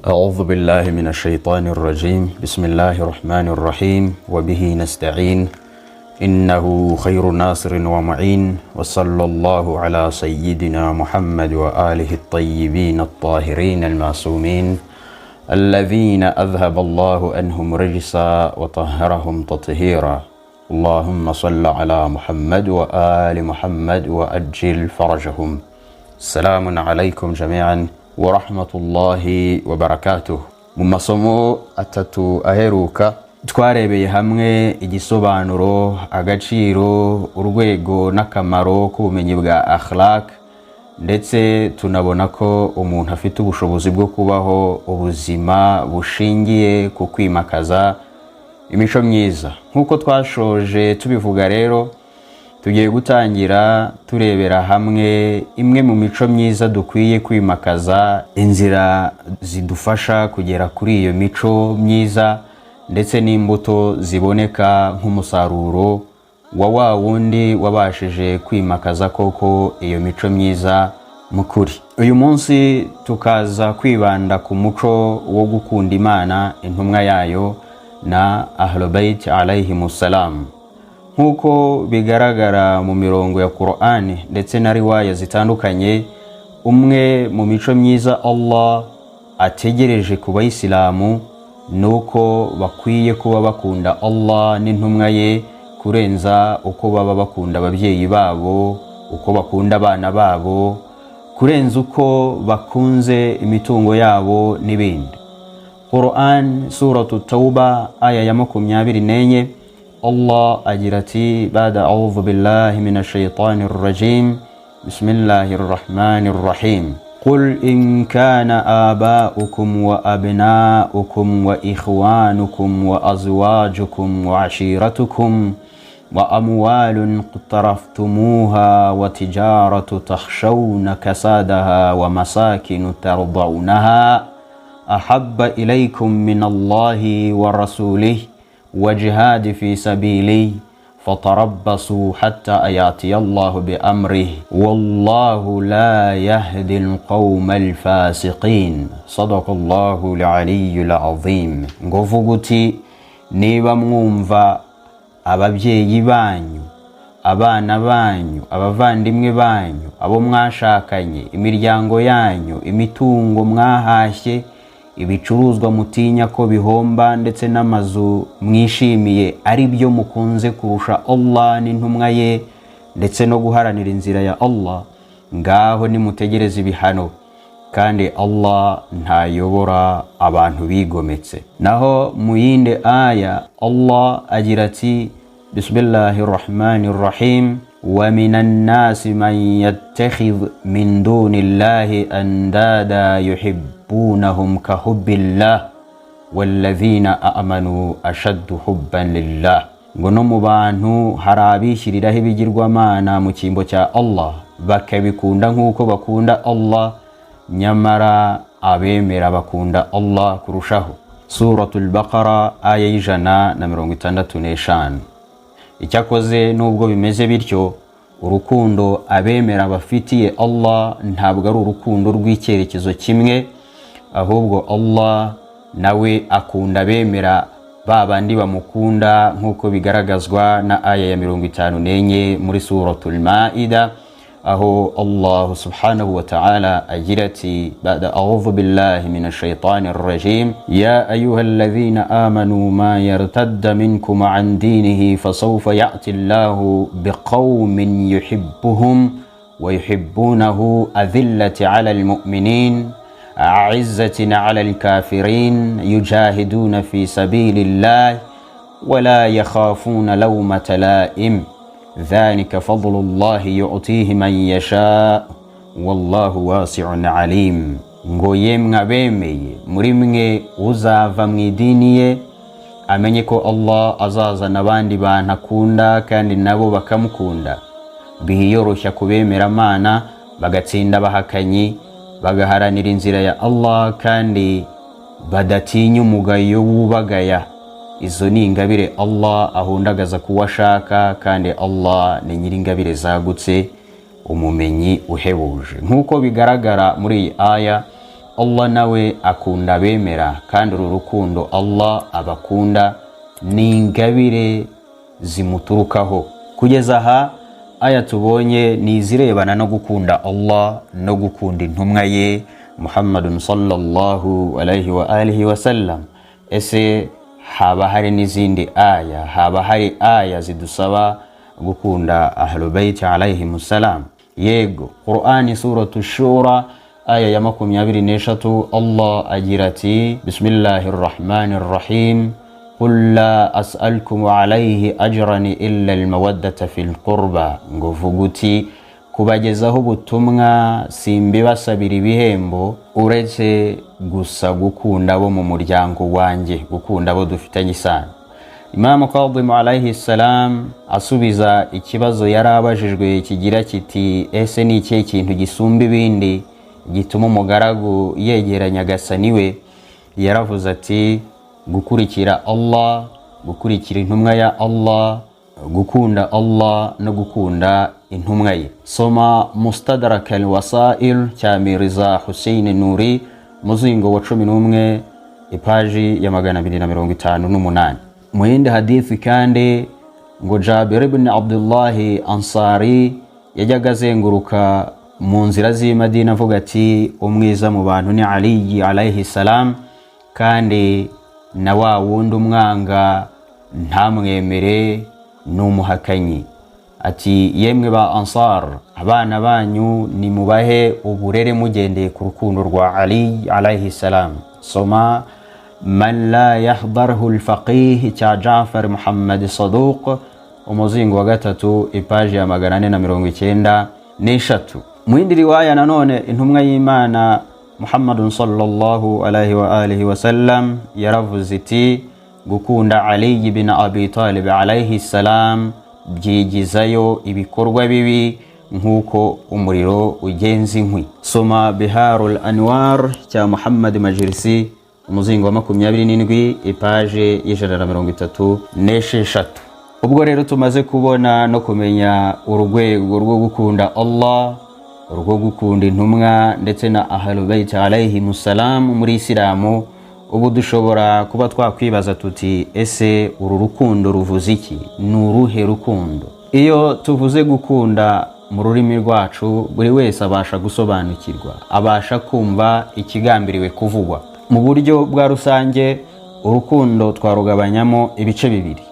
أعوذ بالله من الشيطان الرجيم. بسم الله الرحمن الرحيم وبه نستعين إنه خير ناصر ومعين وصلى الله على سيدنا محمد وآله الطيبين الطاهرين المعصومين الذين أذهب الله عنهم رجسا وطهرهم تطهيرا. اللهم صل على محمد وآل محمد وأجل فرجهم. السلام عليكم جميعا warahmatullahi wabarakatuh. Mu masomo atatu aheruka twarebeye hamwe igisobanuro, agaciro, urwego n'akamaro k'ubumenyi bwa akhlaq, ndetse tunabona ko umuntu afite ubushobozi bwo kubaho ubuzima bushingiye ku kwimakaza imico myiza. Nk'uko twashoje tubivuga rero, tugiye gutangira turebera hamwe imwe mu mico myiza dukwiye kwimakaza, inzira zidufasha kugera kuri iyo mico myiza, ndetse n'imbuto ziboneka nk'umusaruro wa wundi wabashije kwimakaza koko iyo mico myiza mukuri. Uyu munsi tukaza kwibanda ku muco wo gukunda Imana, intumwa yayo na Ahlul Bayt alayhimussalam. Nk'uko bigaragara mu mirongo ya Qur'an ndetse na riwaya zitandukanye, umwe mu mico myiza Allah ategereje ku bayisilamu nuko bakwiye kuba bakunda Allah n'intumwa ye kurenza uko baba bakunda ababyeyi babo, uko bakunda abana babo, kurenza uko bakunze imitungo yabo n'ibindi. Qur'an suratu Tauba aya ya 24 Allah agira ati: ba'da a'udhu billahi minash shaitanir rajim, bismillahir rahmanir rahim, qul in kana aba'ukum wa abna'ukum wa ikhwanukum wa azwajukum wa ashiratukum wa amwalun iqtaraftumuha wa tijaratu takhshawna kasadaha wa masakinu tardawnaha ahabba ilaykum min Allahi wa rasulihi وجهاد في سبيلي فتربصوا حتى يأتي الله بأمره والله لا يهدي القوم الفاسقين. صدق الله العلي العظيم. Ngovuguti niba mwumva ababyeyi banyu, abana banyu, abavandimwe banyu, abo mwashakanye, imiryango yanyu, imitungo mwahashye, ibicuruzwa mutinya ko bihomba, ndetse n'amazu mwishimiye ari byo mukunze kurusha Allah n'intumwa ye, ndetse no guharanira inzira ya Allah, ngaho nimutegereze ibihano, kandi Allah ntayobora abantu bigometse. Naho mu yindi aya Allah agira ati: bismillahir rahmanir rahim, wa minan nasi man yattakhidh min dunillahi andada yuhibbunahum kahubbillah walladhina amanu ashaddu hubban lillah. Ngo no mu bantu hari abishyiriraho ibigirwamana mu cyimbo cya Allah bakabikunda nk'uko bakunda Allah, nyamara abemera bakunda Allah kurushaho. Suratul Baqara aya 165. Icyakoze nubwo bimeze bityo, urukundo abemera bafitiye Allah ntabwo ari urukundo rw'icyerekezo kimwe, ahubwo Allah nawe akunda abemera babandi bamukunda, nk'uko bigaragazwa na aya ya 54 muri suratul Maida, aho Allah subhanahu wa ta'ala agira ati: ba'da a'udhu billahi minash shaitanir rajim, ya ayyuhalladhina amanu ma yartadda minkum an dinihi fasawfa ya'ti Allahu biqaumin yuhibbuhum wa yuhibbunahu adhillati 'alal mu'minin أعزة على الكافرين يجاهدون في سبيل الله ولا يخافون لومة لائم ذلك فضل الله يؤتيه من يشاء والله واسع عليم. ngo yemwe abemeye muri mwe uzava mu idini ye amenye ko Allah azazana abandi bantu akunda kandi nabo bakamukunda, biyoroshya kubemera Imana bagatsinda abahakanyi, bagaharanira inzira ya Allah kandi badatinya umugayo wubagaya. Izo ni ingabire Allah ahundagaza kuwashaka, kandi Allah ni nyiringabire zagutse, umumenyi uhebuje. Nkuko bigaragara muri iyi aya, Allah nawe akunda bemera, kandi uru rukundo Allah abakunda ni ingabire zimuturukaho. Kugeza aha aya tubonye ni izirebana no gukunda Allah no gukunda intumwa ye Muhammadun sallallahu alaihi wa alihi wa sallam. Ese haba hari n'izindi aya, haba hari aya zidusaba gukunda ahlul bayt alaihimus salam? Yego, Qur'ani suratu Shura aya ya 23 Allah agira ati Bismillahirrahmanirrahim قل لا أسألكم عليه أجرا إلا المودة في القربى. ngo vuguti kubagezaho ubutumwa simbibasabira ibihembo uretse gusa gukunda bo mu muryango wanjye, gukunda abo dufitanye isano. Imam Kadhim alayhi salam asubiza ikibazo yarabajijwe kigira kiti ese ni ikihe kintu gisumba ibindi gituma umugaragu yegeranya Nyagasani we? Yaravuze ati gukurikira Allah, gukurikira intumwa ya Allah, gukunda Allah no gukunda intumwa ye. Soma Mustadrak al-Wasail cya Mirza Hussein Nuri muzingo wa 11 ipaji ya 258. Mu yindi hadithi kandi ngo Jabir ibn Abdullah Ansari yajyaga azenguruka mu nzira z'i Madina avuga ati umwiza mu bantu ni Ali alayhi salam, kandi na wa wundi umwanga ntamwemere n'umuhakanyi. Ati yemwe ba Ansar, abana banyu ni mubahe uburere mugendeye ku rukundo rwa Ali alayhi salam. Soma Man la yahdarhu al-faqih cya Jafar Muhammad Saduq umuzingo wa 3 ipaji ya 493. Mu yindi riwaya nanone intumwa y'Imana Muhammadun sallallahu alaihi wa alihi wa sallam yaravuze iti gukunda Ali ibn Abi Talib alayhi salam byigizayo ibikorwa bibi nkuko umuriro ugenza inkwi. Soma Biharul Anwar cya Muhammad Majlisi umuzingo wa 27 ipaje y'136. Ubwo rero tumaze kubona no kumenya urugwego rwo gukunda Allah, urwo gukunda intumwa ndetse na ahlul bayt alayhimus salam muri Islamu, ubu dushobora kuba twakwibaza tuti ese uru rukundo ruvuze iki? Ni uruhe rukundo? Iyo tuvuze gukunda mu rurimi rwacu buri wese abasha gusobanukirwa, abasha kumva ikigambiriwe kuvugwa. Mu buryo bwa rusange urukundo twarugabanyamo ibice bibiri.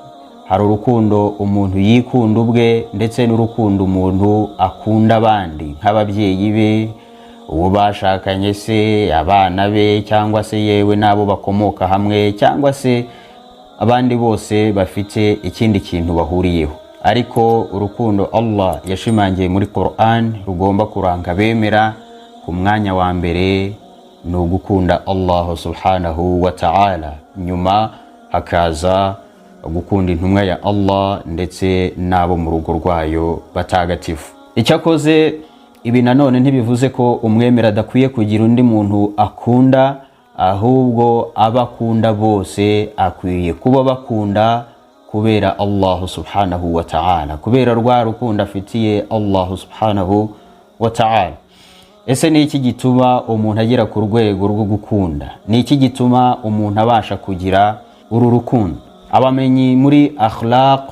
Hari urukundo umuntu yikunda ubwe ndetse n'urukundo umuntu akunda abandi nk'ababyeyi be, uwo bashakanye se, abana be, cyangwa se yewe nabo bakomoka hamwe, cyangwa se abandi bose bafite ikindi kintu bahuriyeho. Ariko urukundo Allah yashimangiye muri Qur'an rugomba kuranga bemera ku mwanya wa mbere ni ugukunda Allah subhanahu wa ta'ala, nyuma hakaza gukunda intumwa ya Allah ndetse nabo mu rugo rwayo batagatifu. Icyakoze ibi nanone ntibivuze ko umwemera adakwiye kugira undi muntu akunda, ahubwo abakunda bose akwiye kuba bakunda kubera Allah subhanahu wa ta'ala, kubera rwa rukundo afitiye Allah subhanahu wa ta'ala. Ese ni iki gituma umuntu agera ku rwego rwo gukunda? Ni iki gituma umuntu abasha kugira uru rukundo? Abamenyi muri akhlaq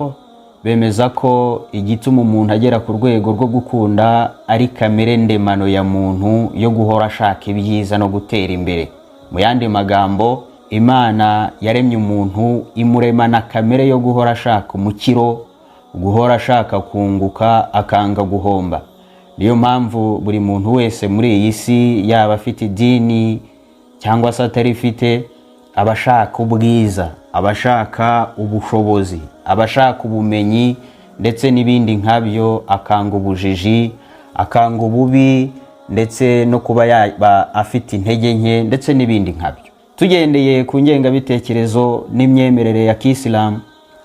bemeza ko igituma umuntu agera ku rwego rwo gukunda ari kamere ndemano ya muntu yo guhora ashaka ibyiza no gutera imbere. Mu yandi magambo, Imana yaremye umuntu imuremana kamere yo guhora ashaka umukiro, guhora ashaka kunguka akanga guhomba. niyo mpamvu buri muntu wese muri iyi si, yaba afite idini cyangwa se atarifite, abashaka ubwiza, abashaka ubushobozi, abashaka ubumenyi ndetse n'ibindi nkabyo, akanga ubujiji, akanga ububi, ndetse no kuba yaba afite intege nke ndetse n'ibindi nkabyo. Tugendeye ku ngengabitekerezo n'imyemerere ya Kisilamu,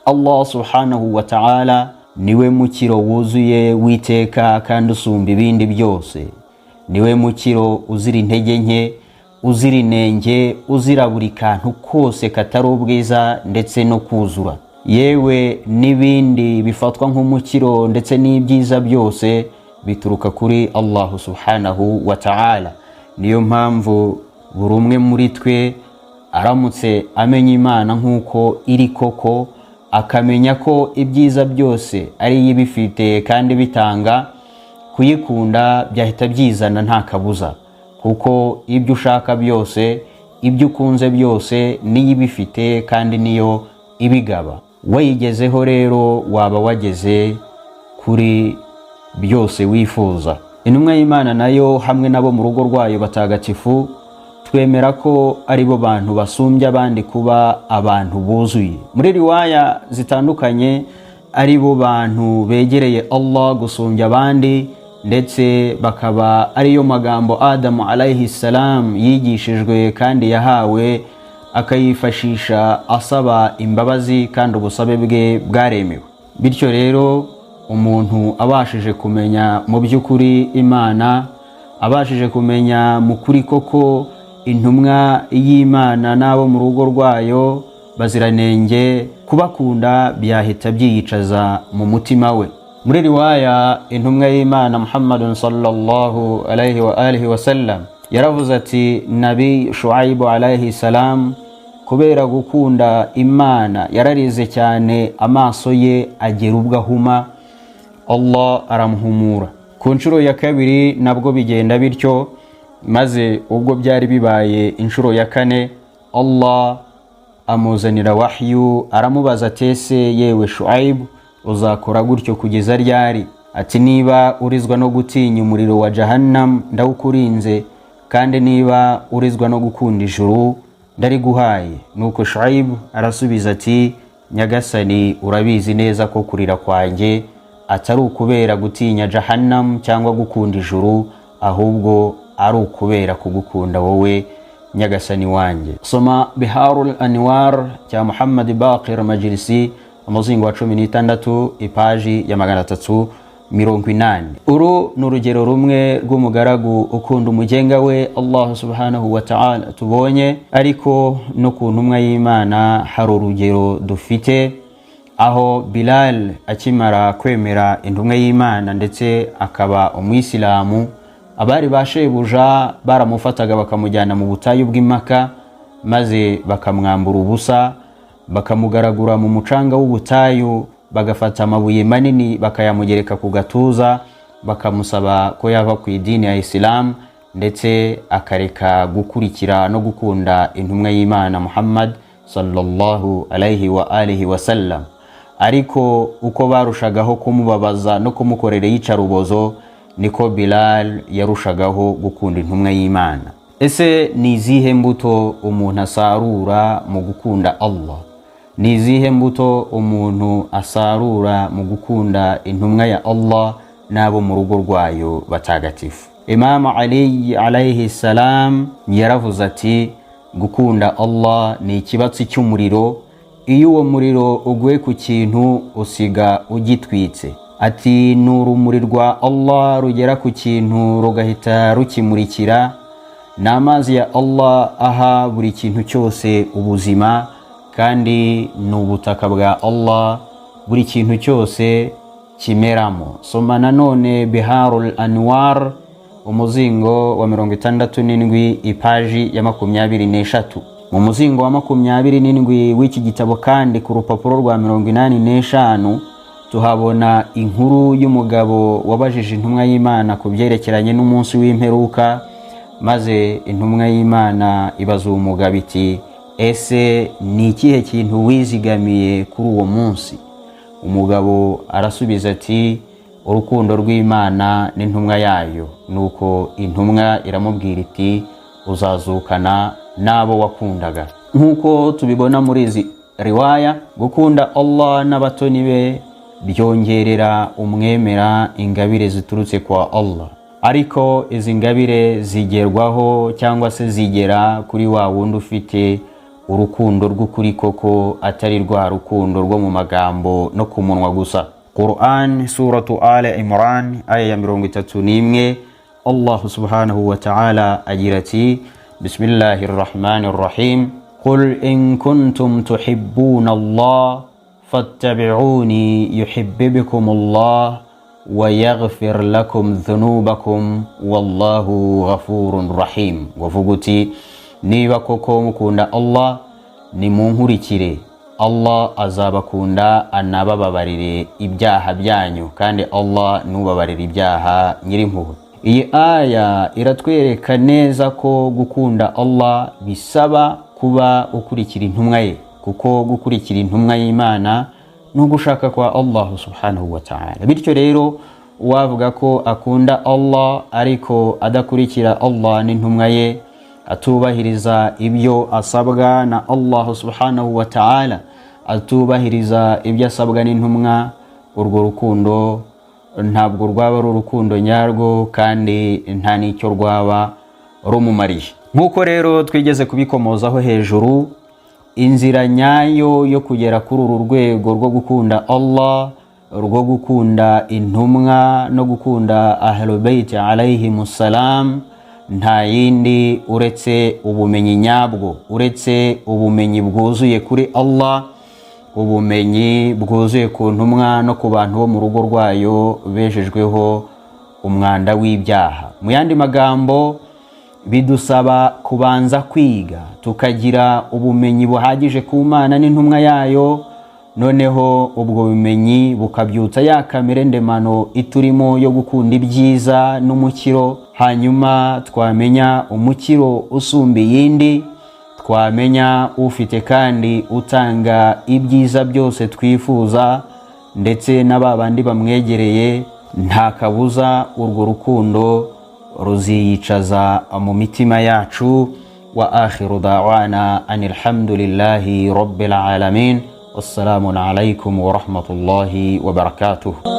Allah subhanahu wa ta'ala niwe mukiro wuzuye witeka kandi usumba ibindi byose. Niwe mukiro uzira intege nke, uzira inenge, uzira buri kantu kose katari ubwiza ndetse no kuzura. Yewe n'ibindi bifatwa nk'umukiro ndetse n'ibyiza byose bituruka kuri Allah subhanahu wa ta'ala. Niyo mpamvu buri umwe muri twe aramutse amenya Imana nk'uko iri koko, akamenya ko ibyiza byose ari ibifite kandi bitanga, kuyikunda byahita byizana nta kabuza, kuko ibyo ushaka byose, ibyo ukunze byose niyo ibifite kandi niyo ibigaba. Wayigezeho rero waba wageze kuri byose wifuza. Intumwa y'Imana nayo hamwe nabo mu rugo rwayo batagatifu, twemera ko ari bo bantu basumbya abandi kuba abantu buzuye. Muri riwaya zitandukanye, ari bo bantu begereye Allah gusumbya abandi, ndetse bakaba ariyo magambo Adamu alayhi salam yigishijwe kandi yahawe, akayifashisha asaba imbabazi kandi ubusabe bwe bwaremewe. Bityo rero umuntu abashije kumenya mu by'ukuri Imana, abashije kumenya mu kuri koko intumwa y'Imana n'abo mu rugo rwayo baziranenge, kubakunda byahita byiyicaza mu mutima we. Muri riwaya, intumwa y'Imana Muhammadun sallallahu alayhi wa alihi wa sallam yaravuze ati, Nabi Shuaibu alayhi salam kubera gukunda Imana yararize cyane, amaso ye agera ubwo ahuma, Allah aramuhumura. Ku nshuro ya kabiri nabwo bigenda bityo, maze ubwo byari bibaye inshuro ya kane, Allah amuzanira wahyu, aramubaza ati, yewe Shuaibu, uzakora gutyo kugeza ryari? Ati, niba urizwa no gutinya umuriro wa Jahannam ndawukurinze, kandi niba urizwa no gukunda ijuru ndariguhaye. Nuko Shuaibu arasubiza ati, Nyagasani, urabizi neza ko kurira kwanjye atari ukubera gutinya Jahannam cyangwa gukunda ijuru, ahubwo ari ukubera kugukunda wowe Nyagasani wanjye. Soma Biharul Anwar cya Muhammad Baqir Majlisi, umuzingo wa 16, ipaji ya 380. Uru ni urugero rumwe rw'umugaragu ukunda umugenga we Allah subhanahu wa ta'ala tubonye, ariko no ku ntumwa y'Imana hari urugero dufite, aho Bilal akimara kwemera intumwa y'Imana ndetse akaba umuyisilamu, abari bashebuja baramufataga bakamujyana mu butayu bw'Imaka, maze bakamwambura ubusa, bakamugaragura mu mucanga w'ubutayu, bagafata amabuye manini bakayamugereka ku gatuza, bakamusaba ko yava ku idini ya Islam ndetse akareka gukurikira no gukunda intumwa y'Imana Muhammad sallallahu alayhi wa alihi wa sallam. Ariko uko barushagaho kumubabaza no kumukorera iyicarubozo, niko Bilal yarushagaho gukunda intumwa y'Imana. Ese ni izihe mbuto umuntu asarura mu gukunda Allah? Ni izihe mbuto umuntu asarura mu gukunda intumwa ya Allah n'abo mu rugo rwayo batagatifu? Imam Ali alayhi salam yaravuze ati, gukunda Allah ni ikibatsi cy'umuriro, iyo uwo muriro uguye ku kintu usiga ugitwitse. Ati, ni urumuri rwa Allah rugera ku kintu rugahita rukimurikira. Ni amazi ya Allah aha buri kintu cyose ubuzima, kandi ni ubutaka bwa Allah buri kintu cyose kimeramo. Soma nanone Biharul Anwar, umuzingo wa 67, ipaji ya 23. Mu muzingo wa 27 w'iki gitabo kandi ku rupapuro rwa 85 tuhabona inkuru y'umugabo wabajije intumwa y'Imana ku byerekeranye n'umunsi w'imperuka, maze intumwa y'Imana ibaza uwo mugabo iti, ese ni ikihe kintu wizigamiye kuri uwo munsi? Umugabo arasubiza ati, urukundo rw'Imana n'intumwa yayo, nuko intumwa iramubwira iti uzazukana n'abo wakundaga. Nkuko tubibona muri izi riwaya, gukunda Allah n'abatoni be byongerera umwemera ingabire ziturutse kwa Allah, ariko izi ngabire zigerwaho cyangwa se zigera kuri wa wundi ufite urukundo rw'ukuri koko, atari rwa rukundo rwo mu magambo no ku munwa gusa. Quran suratu Ala Imran aya ya 31, Allah subhanahu wa ta'ala agira ati bismillahir rahmanir rahim qul in kuntum tuhibbuna Allah fattabi'uni yuhibbukum Allah wa yaghfir lakum dhunubakum wallahu ghafurun rahim. Wavuguti niba koko mukunda Allah nimunkurikire, Allah azabakunda anabababarire ibyaha byanyu, kandi Allah nubabarira ibyaha nyirimpuhwe. Iyi aya iratwereka neza ko gukunda Allah bisaba kuba ukurikira intumwa ye, kuko gukurikira intumwa y'Imana no gushaka kwa Allah subhanahu wa ta'ala. Bityo rero wavuga ko akunda Allah ariko adakurikira Allah n'intumwa ye, atubahiriza ibyo asabwa na Allah subhanahu wa ta'ala, atubahiriza ibyo asabwa n'intumwa, urwo rukundo ntabwo rwaba ari urukundo nyarwo, kandi nta n'icyo rwaba rumumariye. Nkuko rero twigeze kubikomozaho hejuru, inzira nyayo yo kugera kuri uru rwego rwo gukunda Allah, rwo gukunda intumwa no gukunda ahlul bayt alayhimus salam, nta yindi uretse ubumenyi nyabwo, uretse ubumenyi bwuzuye kuri Allah, ubumenyi bwuzuye ku ntumwa no ku bantu bo mu rugo rwayo bejejweho umwanda w'ibyaha. Mu yandi magambo, bidusaba kubanza kwiga tukagira ubumenyi buhagije ku Mana n'intumwa yayo, noneho ubwo bumenyi bukabyutsa ya kamere ndemano iturimo yo gukunda ibyiza n'umukiro. Hanyuma twamenya umukiro usumba iyindi, twamenya ufite kandi utanga ibyiza byose twifuza, ndetse n'ababandi bamwegereye, nta kabuza urwo rukundo ruziyicaza mu mitima yacu. Wa akhiru da'wana anil hamdulillahi rabbil alamin. Wassalamu alaykum wa rahmatullahi wa barakatuh.